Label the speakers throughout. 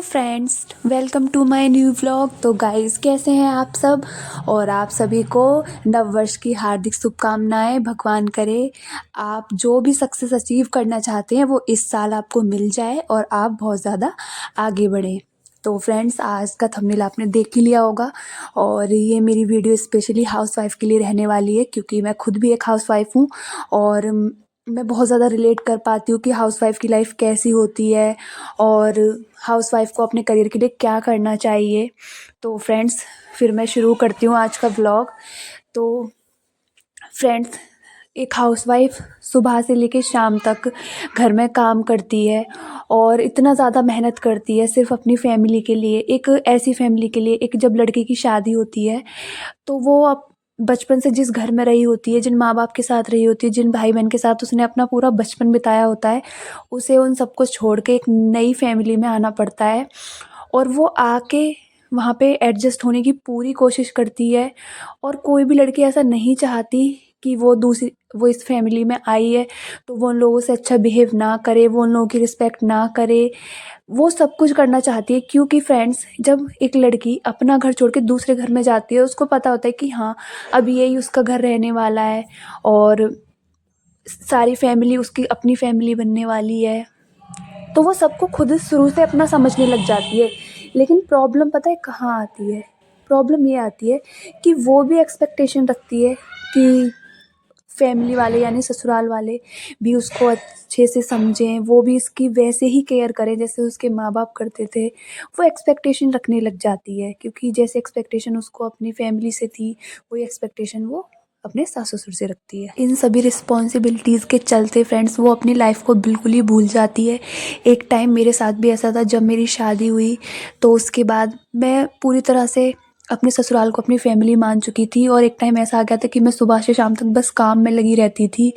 Speaker 1: Friends, welcome to my new vlog. तो guys, कैसे हैं आप सब? और आप सभी को नववर्ष की हार्दिक शुभकामनाएं। भगवान करे आप जो भी सक्सेस अचीव करना चाहते हैं वो इस साल आपको मिल जाए और आप बहुत ज़्यादा आगे बढ़ें। तो फ्रेंड्स, आज का थंबनेल आपने देख ही लिया होगा और ये मेरी वीडियो स्पेशली हाउसवाइफ के लिए रहने वाली है, क्योंकि मैं खुद भी एक हाउसवाइफ हूँ और मैं बहुत ज़्यादा रिलेट कर पाती हूँ कि हाउसवाइफ की लाइफ कैसी होती है और हाउसवाइफ को अपने करियर के लिए क्या करना चाहिए। तो फ्रेंड्स, फिर मैं शुरू करती हूँ आज का व्लॉग। तो फ्रेंड्स, एक हाउसवाइफ सुबह से लेकर शाम तक घर में काम करती है और इतना ज़्यादा मेहनत करती है सिर्फ अपनी फैमिली के लिए, एक ऐसी फैमिली के लिए। एक जब लड़के की शादी होती है तो वो अब बचपन से जिस घर में रही होती है, जिन माँ बाप के साथ रही होती है, जिन भाई बहन के साथ उसने अपना पूरा बचपन बिताया होता है, उसे उन सबको छोड़ के एक नई फैमिली में आना पड़ता है और वो आके वहाँ पे एडजस्ट होने की पूरी कोशिश करती है। और कोई भी लड़की ऐसा नहीं चाहती कि वो इस फैमिली में आई है तो वो उन लोगों से अच्छा बिहेव ना करे, वो उन लोगों की रिस्पेक्ट ना करे। वो सब कुछ करना चाहती है, क्योंकि फ्रेंड्स, जब एक लड़की अपना घर छोड़ के दूसरे घर में जाती है उसको पता होता है कि हाँ, अब यही उसका घर रहने वाला है और सारी फैमिली उसकी अपनी फैमिली बनने वाली है। तो वो सबको खुद शुरू से अपना समझने लग जाती है। लेकिन प्रॉब्लम पता है कहाँ आती है? प्रॉब्लम ये आती है कि वो भी एक्सपेक्टेशन रखती है कि फैमिली वाले यानी ससुराल वाले भी उसको अच्छे से समझें, वो भी इसकी वैसे ही केयर करें जैसे उसके माँ बाप करते थे। वो एक्सपेक्टेशन रखने लग जाती है, क्योंकि जैसे एक्सपेक्टेशन उसको अपनी फैमिली से थी वही एक्सपेक्टेशन वो अपने सास ससुर से रखती है। इन सभी रिस्पॉन्सिबिलिटीज़ के चलते फ्रेंड्स, वो अपनी लाइफ को बिल्कुल ही भूल जाती है। एक टाइम मेरे साथ भी ऐसा था, जब मेरी शादी हुई तो उसके बाद मैं पूरी तरह से अपने ससुराल को अपनी फैमिली मान चुकी थी और एक टाइम ऐसा आ गया था कि मैं सुबह से शाम तक बस काम में लगी रहती थी।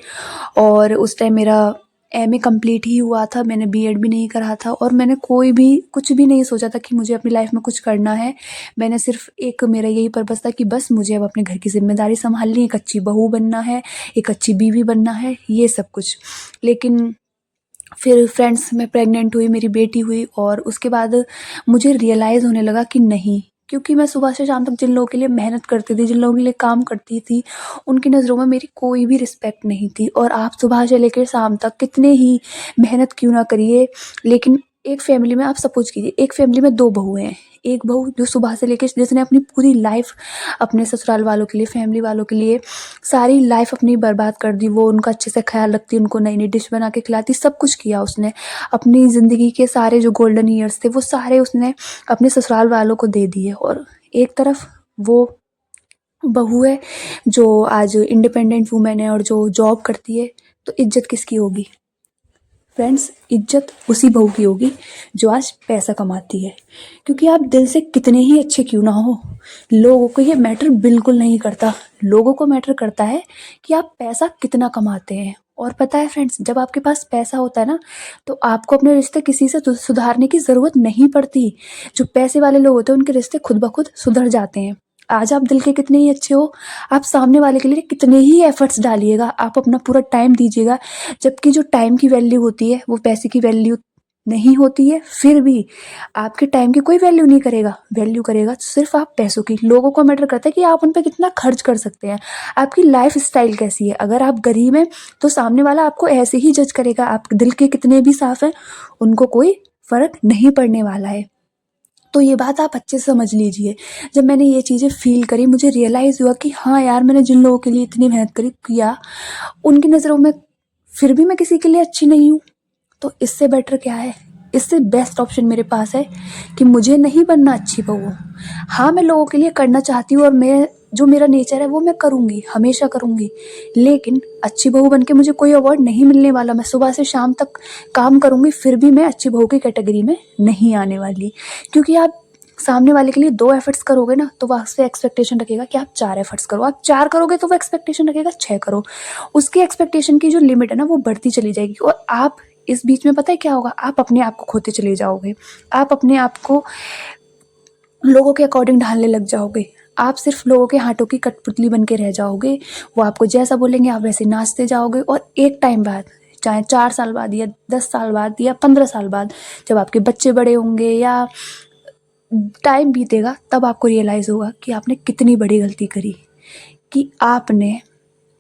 Speaker 1: और उस टाइम मेरा एमए कंप्लीट ही हुआ था, मैंने बीएड भी नहीं करा था और मैंने कोई भी कुछ भी नहीं सोचा था कि मुझे अपनी लाइफ में कुछ करना है। मैंने सिर्फ एक मेरा यही पर्पस था कि बस मुझे अब अपने घर की जिम्मेदारी संभालनी, एक अच्छी बहू बनना है, एक अच्छी बीवी बनना है, ये सब कुछ। लेकिन फिर फ्रेंड्स, मैं प्रेग्नेंट हुई, मेरी बेटी हुई और उसके बाद मुझे रियलाइज़ होने लगा कि नहीं, क्योंकि मैं सुबह से शाम तक जिन लोगों के लिए मेहनत करती थी, जिन लोगों के लिए काम करती थी, उनकी नज़रों में मेरी कोई भी रिस्पेक्ट नहीं थी। और आप सुबह से लेकर शाम तक कितने ही मेहनत क्यों ना करिए, लेकिन एक फैमिली में आप सपोज कीजिए, एक फैमिली में दो बहुएं हैं। एक बहू जो सुबह से लेकर, जिसने अपनी पूरी लाइफ अपने ससुराल वालों के लिए, फैमिली वालों के लिए सारी लाइफ अपनी बर्बाद कर दी। वो उनका अच्छे से ख्याल रखती, उनको नई नई डिश बना के खिलाती, सब कुछ किया उसने। अपनी ज़िंदगी के सारे जो गोल्डन ईयर्स थे वो सारे उसने अपने ससुराल वालों को दे दिए। और एक तरफ वो बहू है जो आज इंडिपेंडेंट वूमेन है और जो जॉब करती है। तो इज्जत किसकी होगी फ्रेंड्स? इज्जत उसी बहू की होगी जो आज पैसा कमाती है। क्योंकि आप दिल से कितने ही अच्छे क्यों ना हो, लोगों को ये मैटर बिल्कुल नहीं करता। लोगों को मैटर करता है कि आप पैसा कितना कमाते हैं। और पता है फ्रेंड्स, जब आपके पास पैसा होता है ना, तो आपको अपने रिश्ते किसी से सुधारने की ज़रूरत नहीं पड़ती। जो पैसे वाले लोग होते हैं उनके रिश्ते खुद ब खुद सुधर जाते हैं। आज आप दिल के कितने ही अच्छे हो, आप सामने वाले के लिए कितने ही एफर्ट्स डालिएगा, आप अपना पूरा टाइम दीजिएगा, जबकि जो टाइम की वैल्यू होती है वो पैसे की वैल्यू नहीं होती है, फिर भी आपके टाइम की कोई वैल्यू नहीं करेगा। वैल्यू करेगा सिर्फ आप पैसों की। लोगों को मैटर करता है कि आप उन पर कितना खर्च कर सकते हैं, आपकी लाइफ स्टाइल कैसी है। अगर आप गरीब हैं तो सामने वाला आपको ऐसे ही जज करेगा। आप दिल के कितने भी साफ हैं, उनको कोई फर्क नहीं पड़ने वाला है। तो ये बात आप अच्छे से समझ लीजिए। जब मैंने ये चीज़ें फील करी, मुझे रियलाइज़ हुआ कि हाँ यार, मैंने जिन लोगों के लिए इतनी मेहनत करी किया, उनकी नज़रों में फिर भी मैं किसी के लिए अच्छी नहीं हूँ। तो इससे बेटर क्या है? इससे बेस्ट ऑप्शन मेरे पास है कि मुझे नहीं बनना अच्छी बहू। हाँ, मैं लोगों के लिए करना चाहती हूँ और मैं जो मेरा नेचर है वो मैं करूँगी, हमेशा करूँगी। लेकिन अच्छी बहू बन के मुझे कोई अवार्ड नहीं मिलने वाला। मैं सुबह से शाम तक काम करूँगी, फिर भी मैं अच्छी बहू की कैटेगरी में नहीं आने वाली। क्योंकि आप सामने वाले के लिए 2 एफर्ट्स करोगे ना, तो वो आपसे एक्सपेक्टेशन रखेगा कि आप 4 एफर्ट्स करो। आप 4 करोगे तो वो एक्सपेक्टेशन रखेगा 6 करो। उसकी एक्सपेक्टेशन की जो लिमिट है ना, वो बढ़ती चली जाएगी और आप इस बीच में पता है क्या होगा? आप अपने आप को खोते चले जाओगे। आप अपने आप को लोगों के अकॉर्डिंग ढालने लग जाओगे। आप सिर्फ लोगों के हाथों की कठपुतली बन के रह जाओगे। वो आपको जैसा बोलेंगे आप वैसे नाचते जाओगे और एक टाइम बाद चाहे 4 साल बाद या 10 साल बाद या 15 साल बाद, जब आपके बच्चे बड़े होंगे या टाइम बीतेगा, तब आपको रियलाइज़ होगा कि आपने कितनी बड़ी गलती करी, कि आपने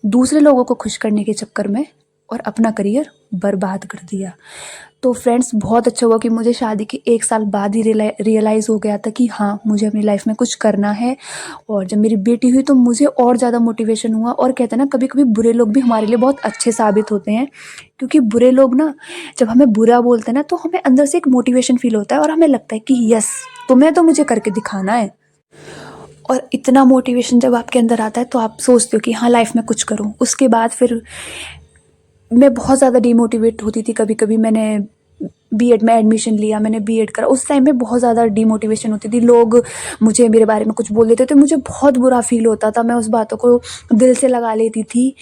Speaker 1: दूसरे लोगों को खुश करने के चक्कर में और अपना करियर बर्बाद कर दिया। तो फ्रेंड्स, बहुत अच्छा हुआ कि मुझे शादी के 1 साल बाद ही रियलाइज़ हो गया था कि हाँ, मुझे अपनी लाइफ में कुछ करना है। और जब मेरी बेटी हुई तो मुझे और ज़्यादा मोटिवेशन हुआ। और कहते हैं ना, कभी कभी बुरे लोग भी हमारे लिए बहुत अच्छे साबित होते हैं, क्योंकि बुरे लोग ना जब हमें बुरा बोलते हैं ना, तो हमें अंदर से एक मोटिवेशन फील होता है और हमें लगता है कि यस, तुम्हें तो मुझे करके दिखाना है। और इतना मोटिवेशन जब आपके अंदर आता है तो आप सोचते हो कि हाँ, लाइफ में कुछ करूँ। उसके बाद फिर मैं बहुत ज़्यादा डिमोटिवेट होती थी। कभी कभी मैंने बीएड में एडमिशन लिया, मैंने बीएड करा, उस टाइम में बहुत ज़्यादा डिमोटिवेशन होती थी। लोग मुझे मेरे बारे में कुछ बोल देते थे, मुझे बहुत बुरा फील होता था, मैं उस बातों को दिल से लगा लेती थी।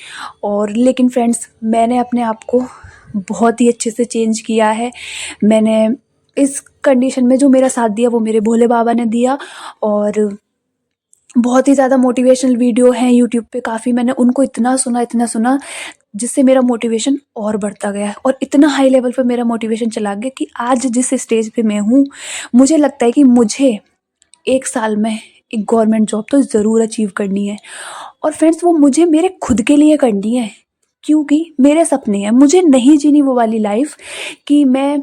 Speaker 1: और लेकिन फ्रेंड्स, मैंने अपने आप को बहुत ही अच्छे से चेंज किया है। मैंने इस कंडीशन में जो मेरा साथ दिया वो मेरे भोले बाबा ने दिया। और बहुत ही ज़्यादा मोटिवेशनल वीडियो हैं यूट्यूब पे काफ़ी, मैंने उनको इतना सुना जिससे मेरा मोटिवेशन और बढ़ता गया। और इतना हाई लेवल पे मेरा मोटिवेशन चला गया कि आज जिस स्टेज पे मैं हूँ, मुझे लगता है कि मुझे 1 साल में एक गवर्नमेंट जॉब तो ज़रूर अचीव करनी है। और फ्रेंड्स, वो मुझे मेरे खुद के लिए करनी है, क्योंकि मेरे सपने हैं। मुझे नहीं जीनी वो वाली लाइफ कि मैं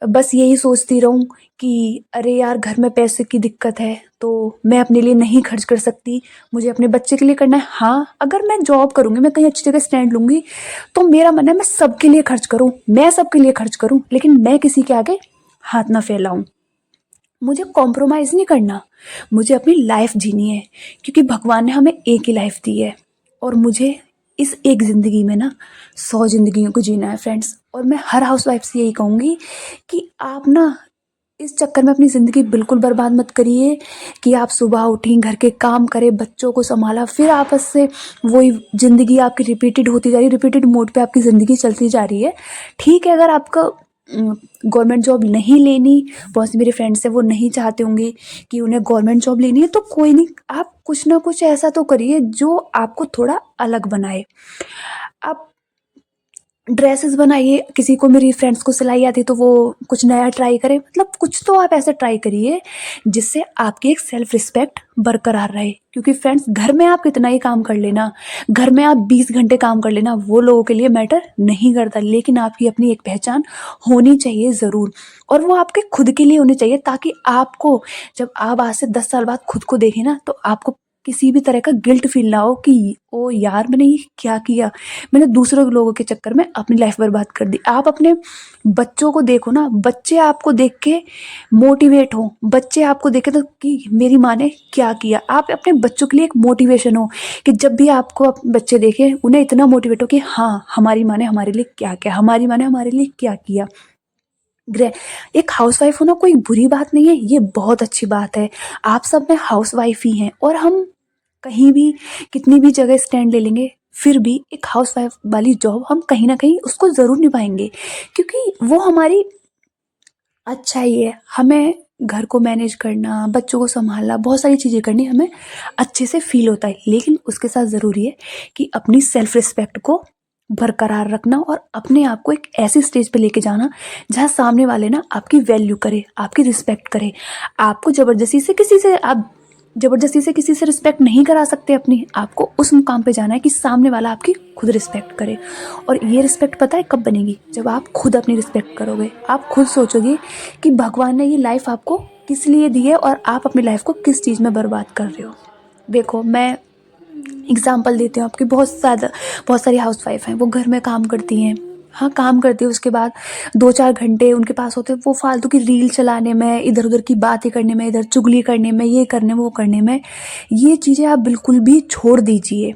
Speaker 1: बस यही सोचती रहूं कि अरे यार, घर में पैसे की दिक्कत है तो मैं अपने लिए नहीं खर्च कर सकती, मुझे अपने बच्चे के लिए करना है। हाँ, अगर मैं जॉब करूंगी, मैं कहीं अच्छी जगह स्टैंड लूंगी, तो मेरा मन है मैं सबके लिए खर्च करूं, मैं सबके लिए खर्च करूं, लेकिन मैं किसी के आगे हाथ ना फैलाऊं। मुझे कॉम्प्रोमाइज़ नहीं करना, मुझे अपनी लाइफ जीनी है, क्योंकि भगवान ने हमें एक ही लाइफ दी है। और मुझे इस एक ज़िंदगी में ना 100 ज़िंदगियों को जीना है फ्रेंड्स। और मैं हर हाउस वाइफ से यही कहूँगी कि आप ना इस चक्कर में अपनी ज़िंदगी बिल्कुल बर्बाद मत करिए कि आप सुबह उठी, घर के काम करे, बच्चों को संभाला, फिर आपस से वही ज़िंदगी आपकी रिपीटेड होती जा रही है, रिपीटेड मोड पे आपकी ज़िंदगी चलती जा रही है। ठीक है, अगर आपका गवर्नमेंट जॉब नहीं लेनी, बहुत से मेरे फ्रेंड्स हैं वो नहीं चाहते होंगे कि उन्हें गवर्नमेंट जॉब लेनी है, तो कोई नहीं, आप कुछ ना कुछ ऐसा तो करिए जो आपको थोड़ा अलग बनाए। आप ड्रेसेस बनाइए, किसी को, मेरी फ्रेंड्स को सिलाई आती है तो वो कुछ नया ट्राई करे, मतलब कुछ तो आप ऐसा ट्राई करिए जिससे आपकी एक सेल्फ रिस्पेक्ट बरकरार रहे। क्योंकि फ्रेंड्स, घर में आप कितना ही काम कर लेना, घर में आप 20 घंटे काम कर लेना, वो लोगों के लिए मैटर नहीं करता, लेकिन आपकी अपनी एक पहचान होनी चाहिए ज़रूर। और वो आपके खुद के लिए होनी चाहिए, ताकि आपको जब आप आज से 10 साल बाद खुद को देखें ना, तो आपको किसी भी तरह का गिल्ट फील ना हो कि ओ यार, मैंने ये क्या किया, मैंने दूसरों लोगों के चक्कर में अपनी लाइफ बर्बाद कर दी। आप अपने बच्चों को देखो ना, बच्चे आपको देख के मोटिवेट हो, बच्चे आपको देखे तो कि मेरी माँ ने क्या किया। आप अपने बच्चों के लिए एक मोटिवेशन हो, कि जब भी आपको बच्चे देखें, उन्हें इतना मोटिवेट हो कि हाँ, हमारी माँ ने हमारे लिए क्या किया, हमारी माँ ने हमारे लिए क्या किया। एक हाउसवाइफ होना कोई बुरी बात नहीं है, ये बहुत अच्छी बात है। आप सब में हाउसवाइफ ही हैं, और हम कहीं भी कितनी भी जगह स्टैंड ले लेंगे, फिर भी एक हाउसवाइफ वाली जॉब हम कहीं ना कहीं उसको ज़रूर निभाएंगे, क्योंकि वो हमारी अच्छा ही है। हमें घर को मैनेज करना, बच्चों को संभालना, बहुत सारी चीज़ें करनी हमें अच्छे से फील होता है, लेकिन उसके साथ ज़रूरी है कि अपनी सेल्फ रिस्पेक्ट को बरकरार रखना और अपने आप को एक ऐसी स्टेज पे लेके जाना जहाँ सामने वाले ना आपकी वैल्यू करे, आपकी रिस्पेक्ट करे। आपको ज़बरदस्ती से किसी से रिस्पेक्ट नहीं करा सकते अपनी। आपको उस मुकाम पे जाना है कि सामने वाला आपकी खुद रिस्पेक्ट करे। और ये रिस्पेक्ट पता है कब बनेगी? जब आप खुद अपनी रिस्पेक्ट करोगे। आप खुद सोचोगे कि भगवान ने ये लाइफ आपको किस लिए दी है और आप अपनी लाइफ को किस चीज़ में बर्बाद कर रहे हो। देखो, मैं एग्जाम्पल देती हूँ आपकी। बहुत सारी हाउसवाइफ हैं, वो घर में काम करती हैं। हाँ, काम करती है, उसके बाद 2-4 घंटे उनके पास होते हैं वो फालतू की रील चलाने में, इधर उधर की बातें करने में, इधर चुगली करने में, ये करने में, वो करने में। ये चीज़ें आप बिल्कुल भी छोड़ दीजिए।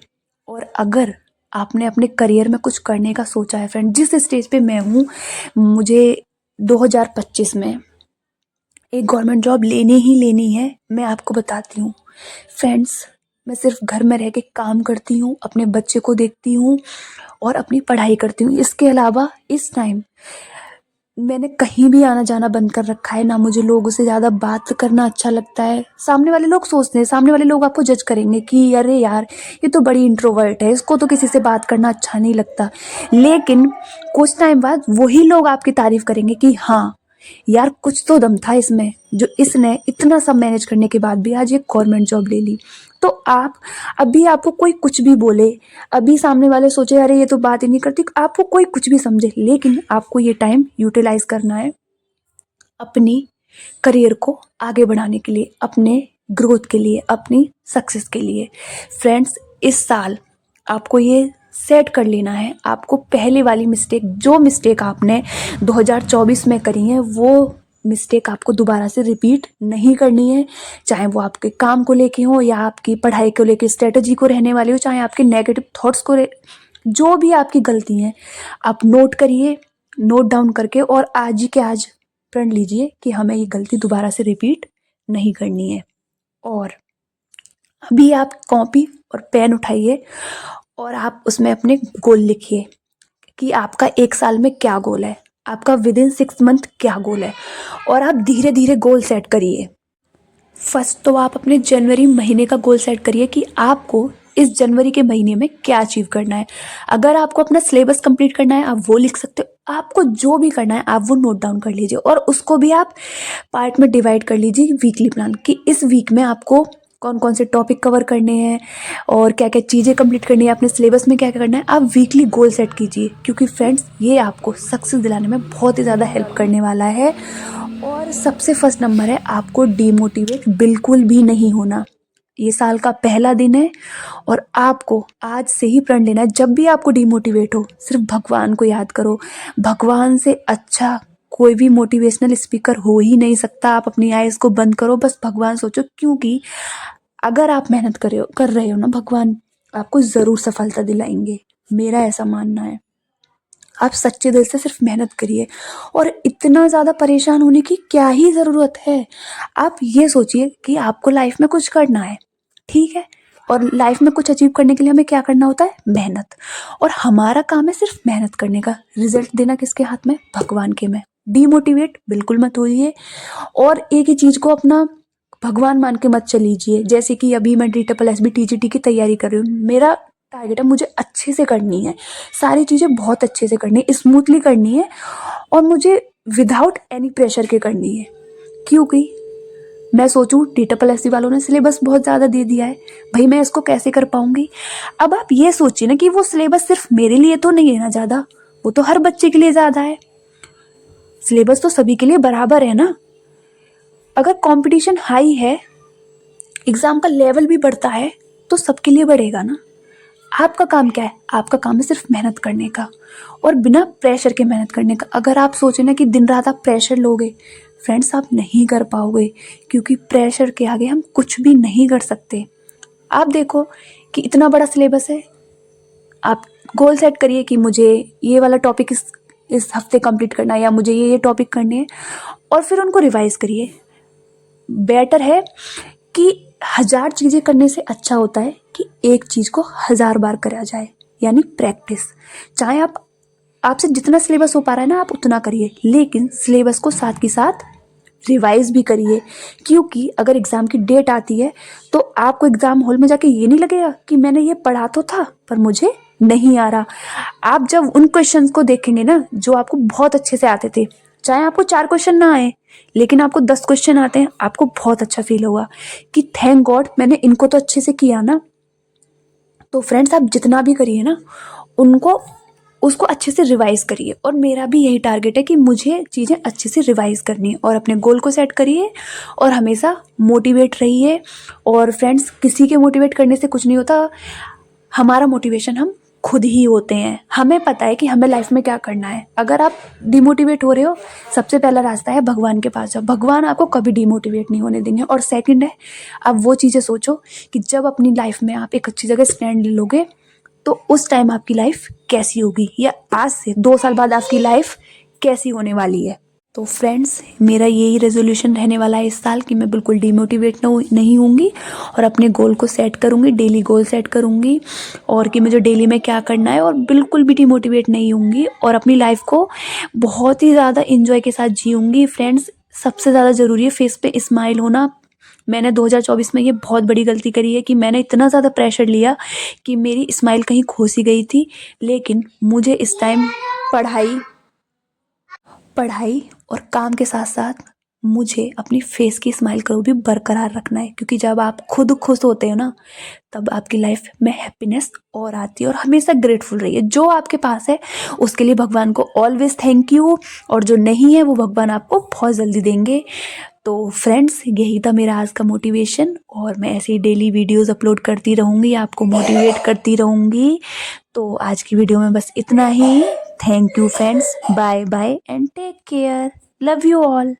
Speaker 1: और अगर आपने अपने करियर में कुछ करने का सोचा है फ्रेंड, जिस स्टेज पे मैं हूँ, मुझे 2025 में एक गवर्नमेंट जॉब लेनी ही लेनी है। मैं आपको बताती हूँ फ्रेंड्स, मैं सिर्फ घर में रह के काम करती हूँ, अपने बच्चे को देखती हूँ और अपनी पढ़ाई करती हूँ। इसके अलावा इस टाइम मैंने कहीं भी आना जाना बंद कर रखा है, ना मुझे लोगों से ज़्यादा बात करना अच्छा लगता है। सामने वाले लोग सोचते हैं, सामने वाले लोग आपको जज करेंगे कि अरे यार ये तो बड़ी इंट्रोवर्ट है, इसको तो किसी से बात करना अच्छा नहीं लगता। लेकिन कुछ टाइम बाद वही लोग आपकी तारीफ करेंगे कि हाँ यार कुछ तो दम था इसमें, जो इसने इतना सब मैनेज करने के बाद भी आज ये गवर्नमेंट जॉब ले ली। तो आप अभी आपको कोई कुछ भी बोले, अभी सामने वाले सोचे अरे ये तो बात ही नहीं करती, आपको कोई कुछ भी समझे, लेकिन आपको ये टाइम यूटिलाइज करना है अपनी करियर को आगे बढ़ाने के लिए, अपने ग्रोथ के लिए, अपनी सक्सेस के लिए। फ्रेंड्स, इस साल आपको ये सेट कर लेना है, आपको पहले वाली मिस्टेक, जो मिस्टेक आपने 2024 में करी है वो मिस्टेक आपको दोबारा से रिपीट नहीं करनी है। चाहे वो आपके काम को लेके हो या आपकी पढ़ाई को लेके स्ट्रेटजी को रहने वाली हो, चाहे आपके नेगेटिव थॉट्स को जो भी आपकी गलती है आप नोट करिए, नोट डाउन करके और आज ही के आज प्रण लीजिए कि हमें ये गलती दोबारा से रिपीट नहीं करनी है। और अभी आप कॉपी और पेन उठाइए और आप उसमें अपने गोल लिखिए कि आपका 1 साल में क्या गोल है, आपका विद इन 6 मंथ क्या गोल है, और आप धीरे धीरे गोल सेट करिए। फर्स्ट तो आप अपने जनवरी महीने का गोल सेट करिए कि आपको इस जनवरी के महीने में क्या अचीव करना है। अगर आपको अपना सिलेबस कंप्लीट करना है आप वो लिख सकते हो, आपको जो भी करना है आप वो नोट डाउन कर लीजिए और उसको भी आप पार्ट में डिवाइड कर लीजिए वीकली प्लान, कि इस वीक में आपको कौन कौन से टॉपिक कवर करने हैं और क्या क्या चीज़ें कंप्लीट करनी है, अपने सिलेबस में क्या क्या करना है। आप वीकली गोल सेट कीजिए, क्योंकि फ्रेंड्स ये आपको सक्सेस दिलाने में बहुत ही ज़्यादा हेल्प करने वाला है। और सबसे फर्स्ट नंबर है, आपको डीमोटिवेट बिल्कुल भी नहीं होना। ये साल का पहला दिन है और आपको आज से ही प्रण लेना है, जब भी आपको डीमोटिवेट हो सिर्फ भगवान को याद करो। भगवान से अच्छा कोई भी मोटिवेशनल स्पीकर हो ही नहीं सकता। आप अपनी आइज़ को बंद करो, बस भगवान सोचो, क्योंकि अगर आप मेहनत कर रहे हो ना, भगवान आपको ज़रूर सफलता दिलाएंगे, मेरा ऐसा मानना है। आप सच्चे दिल से सिर्फ मेहनत करिए और इतना ज़्यादा परेशान होने की क्या ही ज़रूरत है। आप ये सोचिए कि आपको लाइफ में कुछ करना है, ठीक है, और लाइफ में कुछ अचीव करने के लिए हमें क्या करना होता है, मेहनत। और हमारा काम है सिर्फ मेहनत करने का, रिजल्ट देना किसके हाथ में, भगवान के में। डीमोटिवेट बिल्कुल मत होइए और एक ही चीज़ को अपना भगवान मान के मत चलीजिए। जैसे कि अभी मैं DSSB TGT की तैयारी कर रही हूँ, मेरा टारगेट है मुझे अच्छे से करनी है, सारी चीज़ें बहुत अच्छे से करनी है, स्मूथली करनी है और मुझे विदाउट एनी प्रेशर के करनी है। क्योंकि मैं सोचूं DSSB वालों ने सिलेबस बहुत ज़्यादा दे दिया है, भाई मैं इसको कैसे कर पाऊंगी। अब आप ये सोचिए ना कि वो सिलेबस सिर्फ मेरे लिए तो नहीं है ना ज़्यादा, वो तो हर बच्चे के लिए ज़्यादा है। सिलेबस तो सभी के लिए बराबर है ना। अगर कंपटीशन हाई है, एग्ज़ाम का लेवल भी बढ़ता है, तो सबके लिए बढ़ेगा ना। आपका काम क्या है, आपका काम है सिर्फ मेहनत करने का और बिना प्रेशर के मेहनत करने का। अगर आप सोचें ना कि दिन रात आप प्रेशर लोगे, फ्रेंड्स आप नहीं कर पाओगे, क्योंकि प्रेशर के आगे हम कुछ भी नहीं कर सकते। आप देखो कि इतना बड़ा सिलेबस है, आप गोल सेट करिए कि मुझे ये वाला टॉपिक इस हफ्ते कंप्लीट करना है या मुझे ये टॉपिक करने हैं, और फिर उनको रिवाइज करिए। बेटर है कि 1000 चीज़ें करने से अच्छा होता है कि एक चीज़ को 1000 बार करा जाए, यानी प्रैक्टिस। चाहे आपसे जितना सिलेबस हो पा रहा है ना आप उतना करिए, लेकिन सिलेबस को साथ के साथ रिवाइज भी करिए। क्योंकि अगर एग्ज़ाम की डेट आती है तो आपको एग्ज़ाम हॉल में जाके ये नहीं लगेगा कि मैंने ये पढ़ा तो था पर मुझे नहीं आ रहा। आप जब उन क्वेश्चंस को देखेंगे ना जो आपको बहुत अच्छे से आते थे, चाहे आपको 4 क्वेश्चन ना आए लेकिन आपको 10 क्वेश्चन आते हैं, आपको बहुत अच्छा फील होगा कि थैंक गॉड मैंने इनको तो अच्छे से किया ना। तो फ्रेंड्स आप जितना भी करिए ना उनको उसको अच्छे से रिवाइज करिए, और मेरा भी यही टारगेट है कि मुझे चीज़ें अच्छे से रिवाइज करनी है। और अपने गोल को सेट करिए और हमेशा मोटिवेट रहिए। और फ्रेंड्स किसी के मोटिवेट करने से कुछ नहीं होता, हमारा मोटिवेशन हम खुद ही होते हैं। हमें पता है कि हमें लाइफ में क्या करना है। अगर आप डिमोटिवेट हो रहे हो, सबसे पहला रास्ता है भगवान के पास जाओ, भगवान आपको कभी डिमोटिवेट नहीं होने देंगे। और सेकंड है, आप वो चीज़ें सोचो कि जब अपनी लाइफ में आप एक अच्छी जगह स्टैंड ले लोगे तो उस टाइम आपकी लाइफ कैसी होगी, या आज से 2 साल बाद आपकी लाइफ कैसी होने वाली है। तो फ्रेंड्स, मेरा यही रेजोल्यूशन रहने वाला है इस साल कि मैं बिल्कुल डीमोटिवेट नहीं होंगी और अपने गोल को सेट करूँगी, डेली गोल सेट करूँगी और कि मुझे डेली में क्या करना है, और बिल्कुल भी डीमोटिवेट नहीं होंगी और अपनी लाइफ को बहुत ही ज़्यादा इंजॉय के साथ जीऊँगी। फ्रेंड्स, सबसे ज़्यादा ज़रूरी है फेस पे स्माइल होना। मैंने 2024 में ये बहुत बड़ी गलती करी है कि मैंने इतना ज़्यादा प्रेशर लिया कि मेरी स्माइल कहीं खो सी गई थी। लेकिन मुझे इस टाइम पढ़ाई और काम के साथ साथ मुझे अपनी फेस की स्माइल को भी बरकरार रखना है, क्योंकि जब आप खुद खुश होते हो ना, तब आपकी लाइफ में हैप्पीनेस और आती है। और हमेशा ग्रेटफुल रहिए, जो आपके पास है उसके लिए भगवान को ऑलवेज थैंक यू, और जो नहीं है वो भगवान आपको बहुत जल्दी देंगे। तो फ्रेंड्स, यही था मेरा आज का मोटिवेशन, और मैं ऐसे ही डेली वीडियोस अपलोड करती रहूँगी, आपको मोटिवेट करती रहूँगी। तो आज की वीडियो में बस इतना ही। Thank you friends, bye bye and take care, love you all.